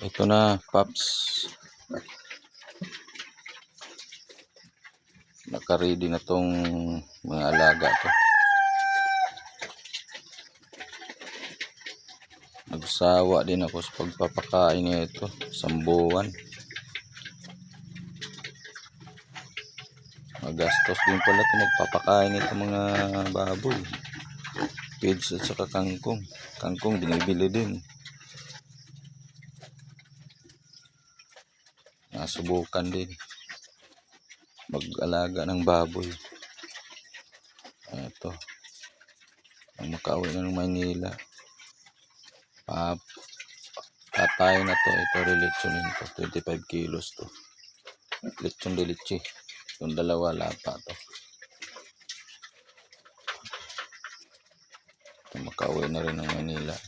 Ito na, Paps. Naka-ready na tong mga alaga to. Nagsawa din ako sa pagpapakain nito, sambuwan. Magastos din pala ito magpapakain nito mga baboy. Pigs at saka kangkong. Kangkong binibili din. Nasubukan din mag-alaga ng baboy. Ito. Ang makauwi na ng Maynila. Tatay na to. Ito relitsunin to. 25 kilos to. Lechon de leche. Yung dalawa lapa to. Ito makauwi na rin ng Maynila.